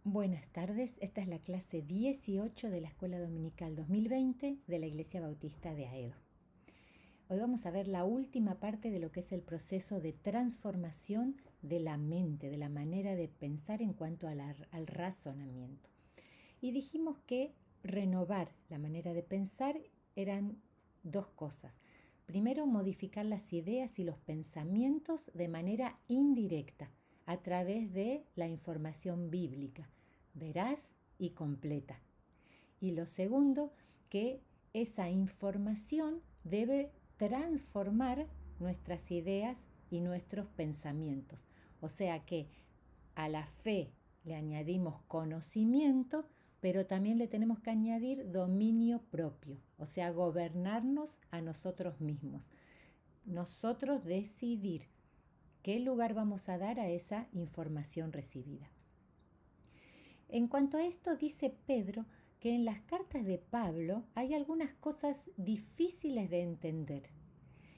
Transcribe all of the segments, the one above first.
Buenas tardes, esta es la clase 18 de la Escuela Dominical 2020 de la Iglesia Bautista de Aedo. Hoy vamos a ver la última parte de lo que es el proceso de transformación de la mente, de la manera de pensar en cuanto al razonamiento. Y dijimos que renovar la manera de pensar eran dos cosas. Primero, modificar las ideas y los pensamientos de manera indirecta, a través de la información bíblica, veraz y completa. Y lo segundo, que esa información debe transformar nuestras ideas y nuestros pensamientos. O sea que a la fe le añadimos conocimiento, pero también le tenemos que añadir dominio propio, o sea, gobernarnos a nosotros mismos. Nosotros decidir qué lugar vamos a dar a esa información recibida. En cuanto a esto, dice Pedro que en las cartas de Pablo hay algunas cosas difíciles de entender.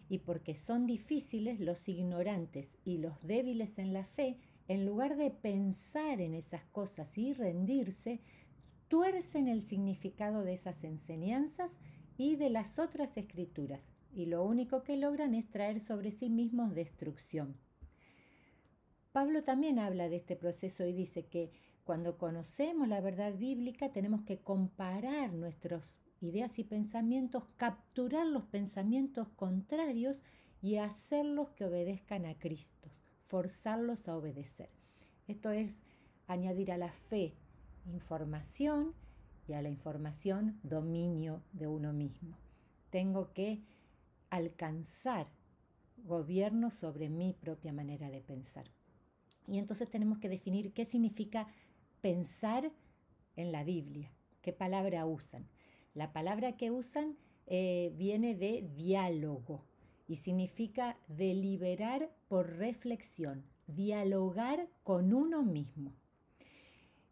Y porque son difíciles, los ignorantes y los débiles en la fe, en lugar de pensar en esas cosas y rendirse, tuercen el significado de esas enseñanzas y de las otras escrituras, y lo único que logran es traer sobre sí mismos destrucción. Pablo también habla de este proceso y dice que cuando conocemos la verdad bíblica tenemos que comparar nuestras ideas y pensamientos, capturar los pensamientos contrarios y hacerlos que obedezcan a Cristo, forzarlos a obedecer. Esto es añadir a la fe información y a la información dominio de uno mismo. Tengo que alcanzar gobierno sobre mi propia manera de pensar. Y entonces tenemos que definir qué significa pensar en la Biblia, qué palabra usan. La palabra que usan viene de diálogo y significa deliberar por reflexión, dialogar con uno mismo.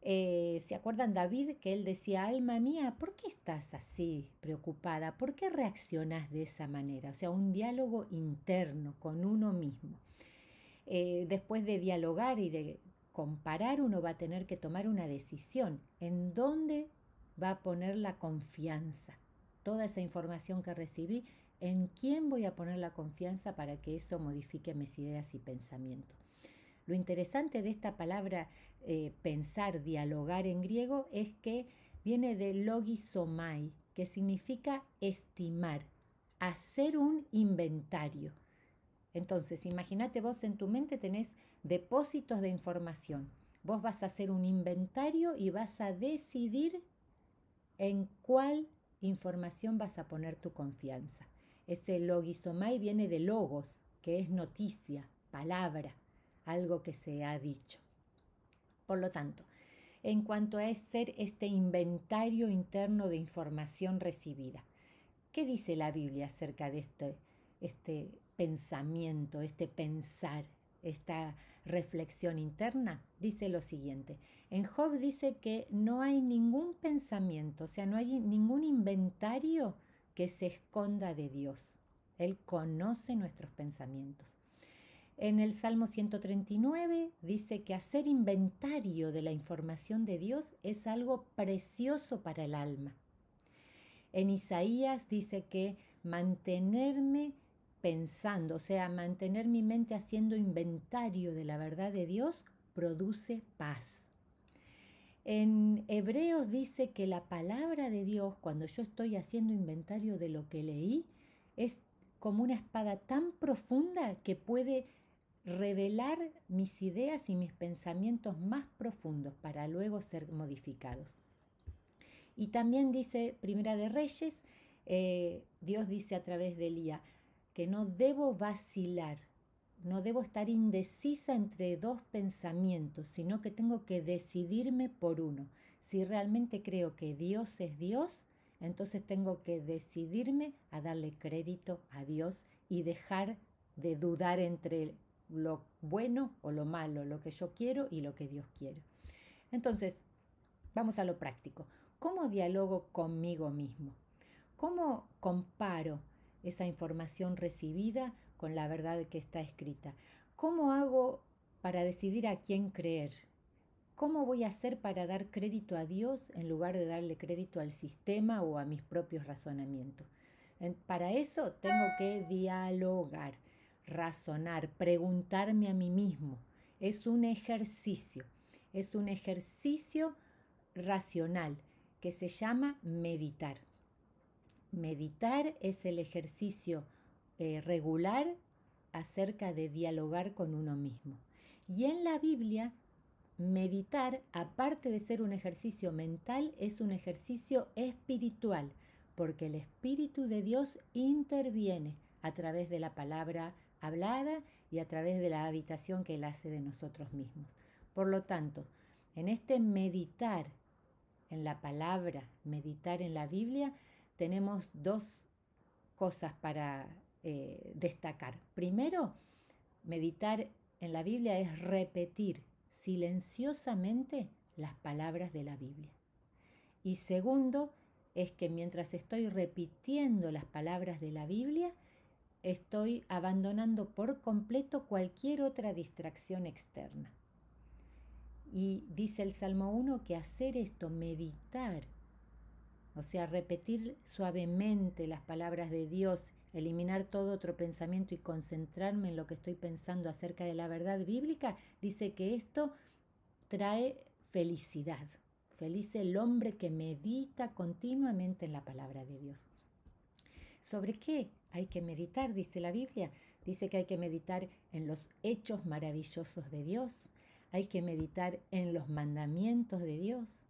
¿Se acuerdan David que él decía, alma mía, ¿por qué estás así preocupada? ¿Por qué reaccionás de esa manera? O sea, un diálogo interno con uno mismo. Después de dialogar y de comparar, uno va a tener que tomar una decisión. ¿En dónde va a poner la confianza? Toda esa información que recibí, ¿en quién voy a poner la confianza para que eso modifique mis ideas y pensamientos? Lo interesante de esta palabra pensar, dialogar en griego, es que viene de logisomai, que significa estimar, hacer un inventario. Entonces, imagínate vos en tu mente tenés depósitos de información. Vos vas a hacer un inventario y vas a decidir en cuál información vas a poner tu confianza. Ese logisomai viene de logos, que es noticia, palabra, algo que se ha dicho. Por lo tanto, en cuanto a hacer este inventario interno de información recibida, ¿qué dice la Biblia acerca de este pensamiento, este pensar, esta reflexión interna? Dice lo siguiente. En Job dice que no hay ningún pensamiento, o sea, no hay ningún inventario que se esconda de Dios. Él conoce nuestros pensamientos. En el Salmo 139 dice que hacer inventario de la información de Dios es algo precioso para el alma. En Isaías dice que mantenerme pensando, o sea, mantener mi mente haciendo inventario de la verdad de Dios, produce paz. En Hebreos dice que la palabra de Dios, cuando yo estoy haciendo inventario de lo que leí, es como una espada tan profunda que puede revelar mis ideas y mis pensamientos más profundos para luego ser modificados. Y también dice Primera de Reyes, Dios dice a través de Elías que no debo vacilar, no debo estar indecisa entre dos pensamientos, sino que tengo que decidirme por uno. Si realmente creo que Dios es Dios, entonces tengo que decidirme a darle crédito a Dios y dejar de dudar entre lo bueno o lo malo, lo que yo quiero y lo que Dios quiere. Entonces, vamos a lo práctico. ¿Cómo dialogo conmigo mismo? ¿Cómo comparo esa información recibida con la verdad que está escrita? ¿Cómo hago para decidir a quién creer? ¿cómo voy a hacer para dar crédito a Dios en lugar de darle crédito al sistema o a mis propios razonamientos? Para eso tengo que dialogar, razonar, preguntarme a mí mismo. Es un ejercicio racional que se llama meditar. Meditar es el ejercicio regular acerca de dialogar con uno mismo. Y en la Biblia, meditar, aparte de ser un ejercicio mental, es un ejercicio espiritual, porque el Espíritu de Dios interviene a través de la palabra hablada y a través de la habitación que Él hace de nosotros mismos. Por lo tanto, en este meditar en la palabra, meditar en la Biblia, tenemos dos cosas para destacar. Primero, meditar en la Biblia es repetir silenciosamente las palabras de la Biblia. Y segundo, es que mientras estoy repitiendo las palabras de la Biblia, estoy abandonando por completo cualquier otra distracción externa. Y dice el Salmo 1 que hacer esto, meditar, o sea, repetir suavemente las palabras de Dios, eliminar todo otro pensamiento y concentrarme en lo que estoy pensando acerca de la verdad bíblica, dice que esto trae felicidad. Feliz el hombre que medita continuamente en la palabra de Dios. ¿Sobre qué hay que meditar? Dice la Biblia. Dice que hay que meditar en los hechos maravillosos de Dios. Hay que meditar en los mandamientos de Dios,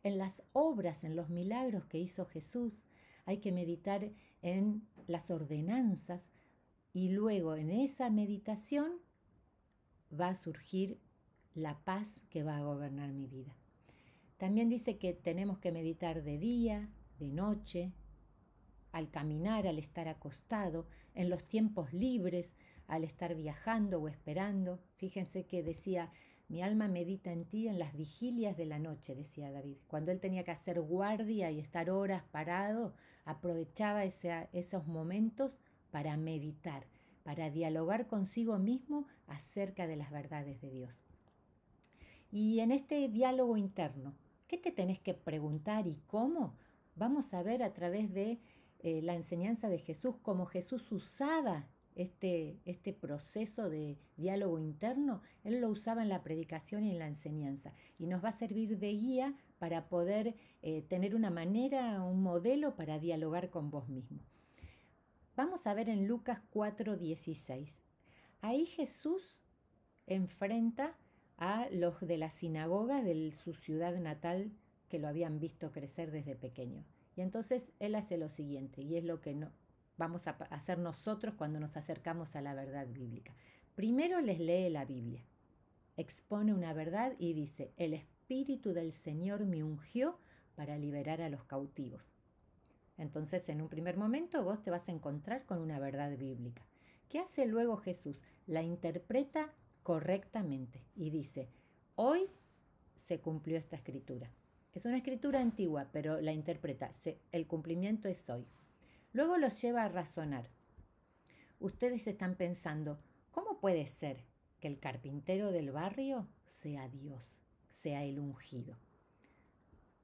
en las obras, en los milagros que hizo Jesús. Hay que meditar en las ordenanzas y luego en esa meditación va a surgir la paz que va a gobernar mi vida. También dice que tenemos que meditar de día, de noche, al caminar, al estar acostado, en los tiempos libres, al estar viajando o esperando. Fíjense que decía, mi alma medita en ti en las vigilias de la noche, decía David. Cuando él tenía que hacer guardia y estar horas parado, aprovechaba esos momentos para meditar, para dialogar consigo mismo acerca de las verdades de Dios. Y en este diálogo interno, ¿qué te tenés que preguntar y cómo? Vamos a ver a través de la enseñanza de Jesús, cómo Jesús usaba este proceso de diálogo interno. Él lo usaba en la predicación y en la enseñanza. Y nos va a servir de guía para poder tener una manera, un modelo para dialogar con vos mismo. Vamos a ver en Lucas 4:16. Ahí Jesús enfrenta a los de la sinagoga de su ciudad natal que lo habían visto crecer desde pequeño. Y entonces él hace lo siguiente, y es lo que vamos a hacer nosotros cuando nos acercamos a la verdad bíblica. Primero les lee la Biblia, expone una verdad y dice, el Espíritu del Señor me ungió para liberar a los cautivos. Entonces, en un primer momento vos te vas a encontrar con una verdad bíblica. ¿Qué hace luego Jesús? La interpreta correctamente y dice, hoy se cumplió esta escritura. Es una escritura antigua, pero la interpreta. El cumplimiento es hoy. Luego los lleva a razonar. Ustedes están pensando, ¿cómo puede ser que el carpintero del barrio sea Dios, sea el ungido?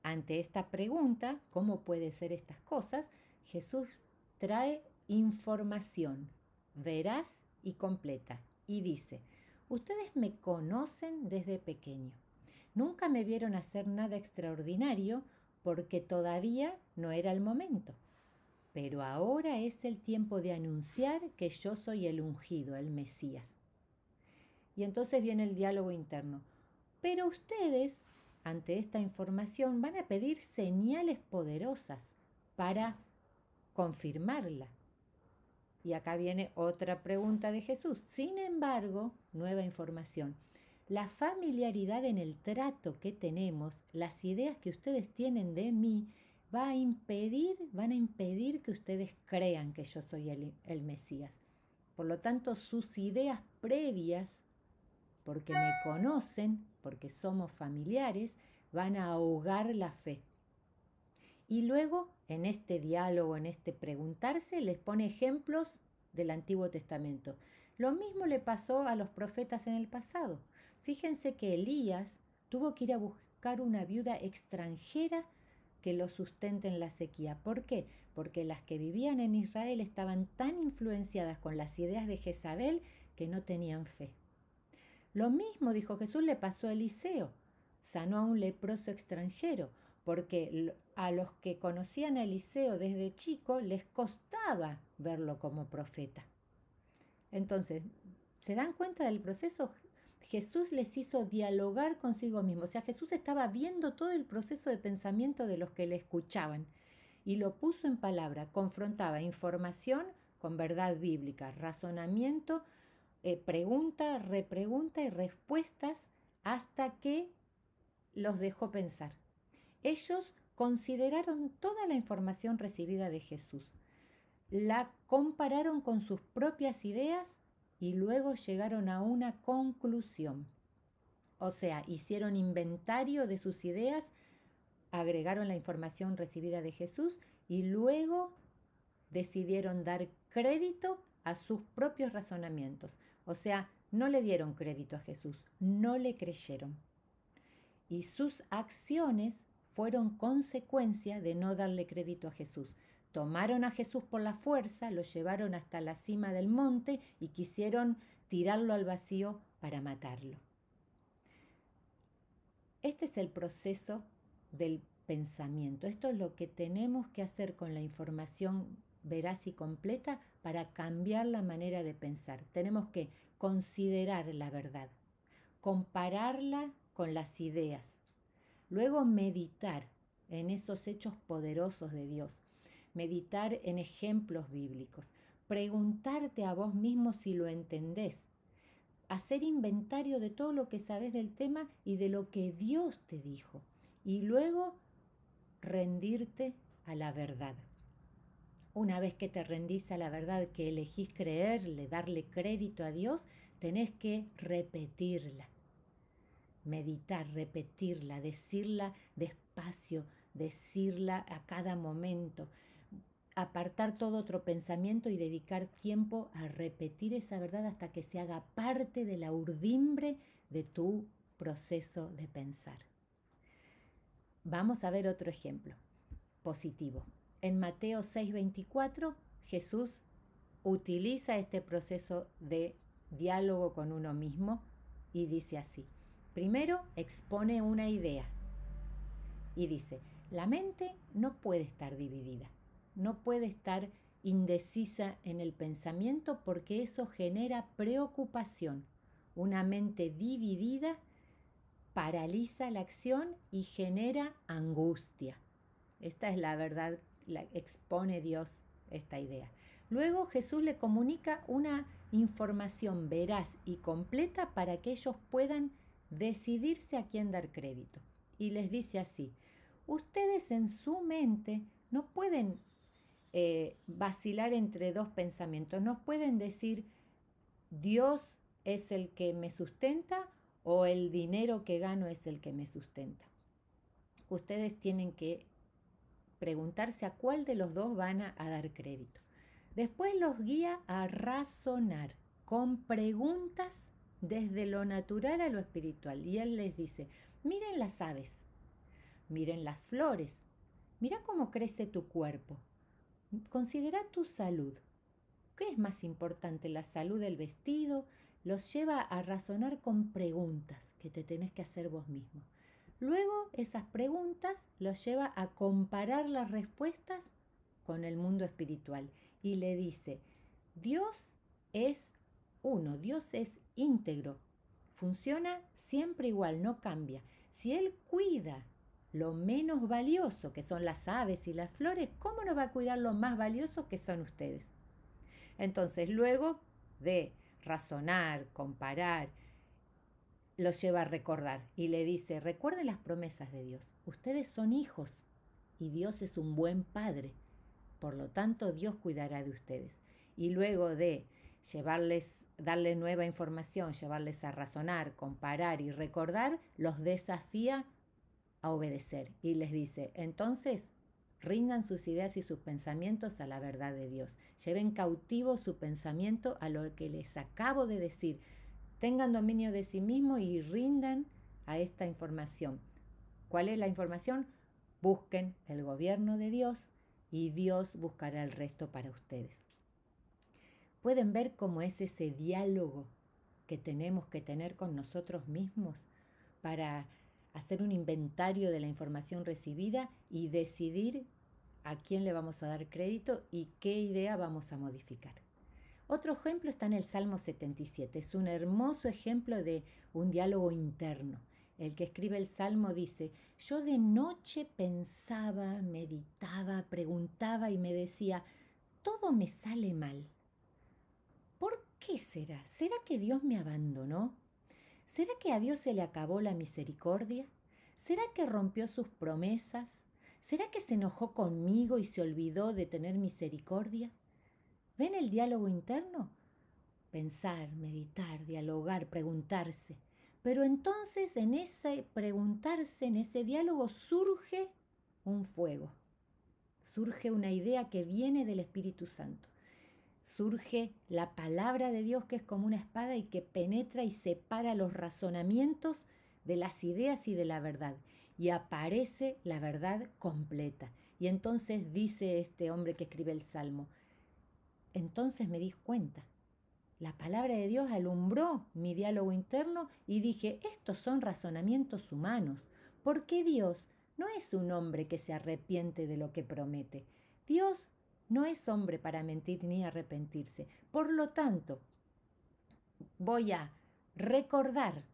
Ante esta pregunta, ¿cómo puede ser estas cosas? Jesús trae información veraz y completa y dice, ustedes me conocen desde pequeño. Nunca me vieron hacer nada extraordinario porque todavía no era el momento. Pero ahora es el tiempo de anunciar que yo soy el ungido, el Mesías. Y entonces viene el diálogo interno. Pero ustedes, ante esta información, van a pedir señales poderosas para confirmarla. Y acá viene otra pregunta de Jesús. Sin embargo, nueva información. La familiaridad en el trato que tenemos, las ideas que ustedes tienen de mí, van a impedir que ustedes crean que yo soy el Mesías. Por lo tanto, sus ideas previas, porque me conocen, porque somos familiares, van a ahogar la fe. Y luego, en este diálogo, en este preguntarse, les pone ejemplos del Antiguo Testamento. Lo mismo le pasó a los profetas en el pasado. Fíjense que Elías, tuvo que ir a buscar una viuda extranjera que lo sustente en la sequía. ¿Por qué? Porque las que vivían en Israel estaban tan influenciadas con las ideas de Jezabel que no tenían fe. Lo mismo, dijo Jesús, le pasó a Eliseo. Sanó a un leproso extranjero, porque a los que conocían a Eliseo desde chico les costaba verlo como profeta. Entonces, ¿se dan cuenta del proceso? Jesús les hizo dialogar consigo mismo. O sea, Jesús estaba viendo todo el proceso de pensamiento de los que le escuchaban y lo puso en palabra. Confrontaba información con verdad bíblica, razonamiento, pregunta, repregunta y respuestas hasta que los dejó pensar. Ellos consideraron toda la información recibida de Jesús, la compararon con sus propias ideas y luego llegaron a una conclusión. O sea, hicieron inventario de sus ideas, agregaron la información recibida de Jesús y luego decidieron dar crédito a sus propios razonamientos. O sea, no le dieron crédito a Jesús, no le creyeron. Y sus acciones fueron consecuencia de no darle crédito a Jesús. Tomaron a Jesús por la fuerza, lo llevaron hasta la cima del monte y quisieron tirarlo al vacío para matarlo. Este es el proceso del pensamiento. Esto es lo que tenemos que hacer con la información veraz y completa para cambiar la manera de pensar. Tenemos que considerar la verdad, compararla con las ideas, luego meditar en esos hechos poderosos de Dios, meditar en ejemplos bíblicos, preguntarte a vos mismo si lo entendés, hacer inventario de todo lo que sabes del tema y de lo que Dios te dijo, y luego rendirte a la verdad. Una vez que te rendís a la verdad, que elegís creerle, darle crédito a Dios, tenés que repetirla. Meditar, repetirla, decirla despacio, decirla a cada momento, apartar todo otro pensamiento y dedicar tiempo a repetir esa verdad hasta que se haga parte de la urdimbre de tu proceso de pensar. Vamos a ver otro ejemplo positivo. En Mateo 6:24, Jesús utiliza este proceso de diálogo con uno mismo y dice así. Primero expone una idea y dice, la mente no puede estar dividida, no puede estar indecisa en el pensamiento porque eso genera preocupación. Una mente dividida paraliza la acción y genera angustia. Esta es la verdad, la expone Dios esta idea. Luego Jesús le comunica una información veraz y completa para que ellos puedan decidirse a quién dar crédito. Y les dice así, ustedes en su mente no pueden vacilar entre dos pensamientos, no pueden decir Dios es el que me sustenta o el dinero que gano es el que me sustenta. Ustedes tienen que preguntarse a cuál de los dos van a dar crédito. Después los guía a razonar con preguntas desde lo natural a lo espiritual. Y él les dice, miren las aves, miren las flores, mira cómo crece tu cuerpo, considera tu salud. ¿Qué es más importante, la salud del vestido? Los lleva a razonar con preguntas que te tenés que hacer vos mismo. Luego esas preguntas los lleva a comparar las respuestas con el mundo espiritual y le dice, Dios es uno, Dios es íntegro, funciona siempre igual, no cambia. Si Él cuida lo menos valioso, que son las aves y las flores, ¿cómo no va a cuidar lo más valioso que son ustedes? Entonces, luego de razonar, comparar, los lleva a recordar y le dice, recuerden las promesas de Dios. Ustedes son hijos y Dios es un buen padre. Por lo tanto, Dios cuidará de ustedes. Y luego de darle nueva información, llevarles a razonar, comparar y recordar, los desafía a obedecer. Y les dice, entonces, rindan sus ideas y sus pensamientos a la verdad de Dios. Lleven cautivo su pensamiento a lo que les acabo de decir. Tengan dominio de sí mismos y rindan a esta información. ¿Cuál es la información? Busquen el gobierno de Dios y Dios buscará el resto para ustedes. ¿Pueden ver cómo es ese diálogo que tenemos que tener con nosotros mismos para hacer un inventario de la información recibida y decidir a quién le vamos a dar crédito y qué idea vamos a modificar? Otro ejemplo está en el Salmo 77. Es un hermoso ejemplo de un diálogo interno. El que escribe el Salmo dice: yo de noche pensaba, meditaba, preguntaba y me decía, todo me sale mal. ¿Por qué será? ¿Será que Dios me abandonó? ¿Será que a Dios se le acabó la misericordia? ¿Será que rompió sus promesas? ¿Será que se enojó conmigo y se olvidó de tener misericordia? ¿Ven el diálogo interno? Pensar, meditar, dialogar, preguntarse. Pero entonces en ese preguntarse, en ese diálogo, surge un fuego. Surge una idea que viene del Espíritu Santo. Surge la palabra de Dios, que es como una espada y que penetra y separa los razonamientos de las ideas y de la verdad. Y aparece la verdad completa. Y entonces dice este hombre que escribe el Salmo: entonces me di cuenta. La palabra de Dios alumbró mi diálogo interno y dije, estos son razonamientos humanos, porque Dios no es un hombre que se arrepiente de lo que promete. Dios no es hombre para mentir ni arrepentirse. Por lo tanto, voy a recordar,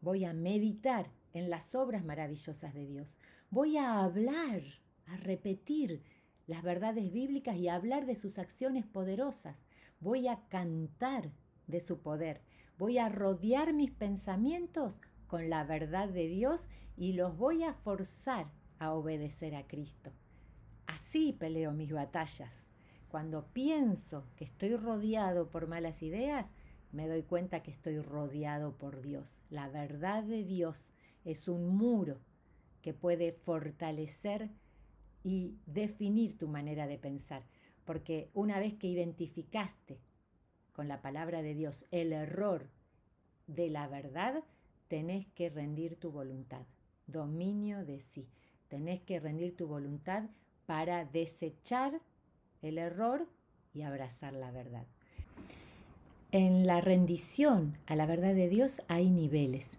voy a meditar en las obras maravillosas de Dios. Voy a hablar, a repetir las verdades bíblicas y a hablar de sus acciones poderosas. Voy a cantar de su poder. Voy a rodear mis pensamientos con la verdad de Dios y los voy a forzar a obedecer a Cristo. Así peleo mis batallas. Cuando pienso que estoy rodeado por malas ideas, me doy cuenta que estoy rodeado por Dios. La verdad de Dios es un muro que puede fortalecer y definir tu manera de pensar. Porque una vez que identificaste con la palabra de Dios el error de la verdad, tenés que rendir tu voluntad. Dominio de sí. Tenés que rendir tu voluntad para desechar el error y abrazar la verdad. En la rendición a la verdad de Dios hay niveles.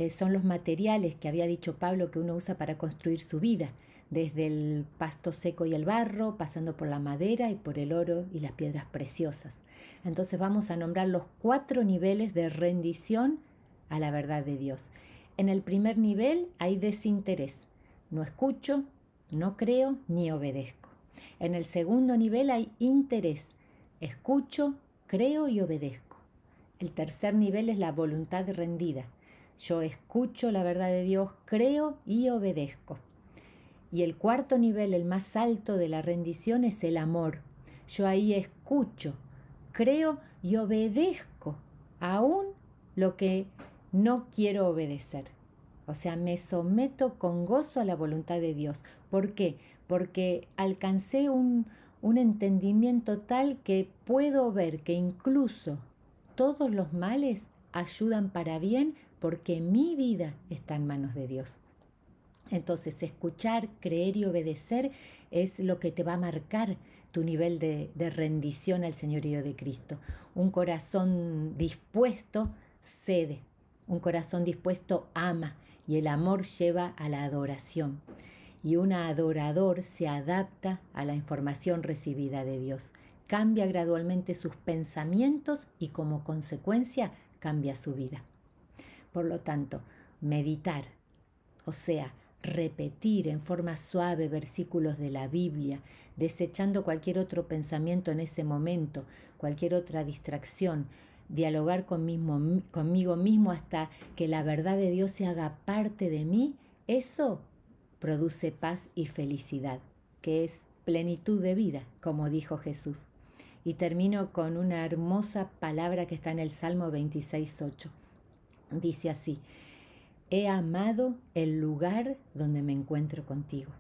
Son los materiales que había dicho Pablo que uno usa para construir su vida, desde el pasto seco y el barro, pasando por la madera y por el oro y las piedras preciosas. Entonces vamos a nombrar los 4 niveles de rendición a la verdad de Dios. En el primer nivel hay desinterés. No escucho, no creo ni obedezco. En el segundo nivel hay interés. Escucho, creo y obedezco. El tercer nivel es la voluntad rendida. Yo escucho la verdad de Dios, creo y obedezco. Y el cuarto nivel, el más alto de la rendición, es el amor. Yo ahí escucho, creo y obedezco, aún lo que no quiero obedecer. O sea, me someto con gozo a la voluntad de Dios. ¿Por qué? Porque alcancé un entendimiento tal que puedo ver que incluso todos los males ayudan para bien porque mi vida está en manos de Dios. Entonces, escuchar, creer y obedecer es lo que te va a marcar tu nivel de rendición al señorío de Cristo. Un corazón dispuesto cede, un corazón dispuesto ama, y el amor lleva a la adoración. Y un adorador se adapta a la información recibida de Dios, cambia gradualmente sus pensamientos y como consecuencia cambia su vida. Por lo tanto, meditar, o sea, repetir en forma suave versículos de la Biblia, desechando cualquier otro pensamiento en ese momento, cualquier otra distracción, dialogar conmigo mismo hasta que la verdad de Dios se haga parte de mí, eso produce paz y felicidad, que es plenitud de vida, como dijo Jesús. Y termino con una hermosa palabra que está en el Salmo 26:8. Dice así: he amado el lugar donde me encuentro contigo.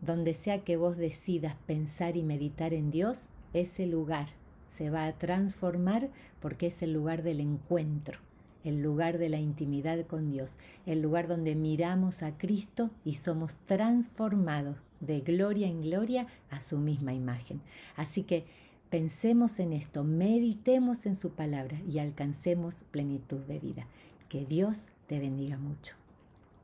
Donde sea que vos decidas pensar y meditar en Dios, ese lugar se va a transformar porque es el lugar del encuentro. el lugar de la intimidad con Dios, el lugar donde miramos a Cristo y somos transformados de gloria en gloria a su misma imagen. Así que pensemos en esto, meditemos en su palabra y alcancemos plenitud de vida. Que Dios te bendiga mucho.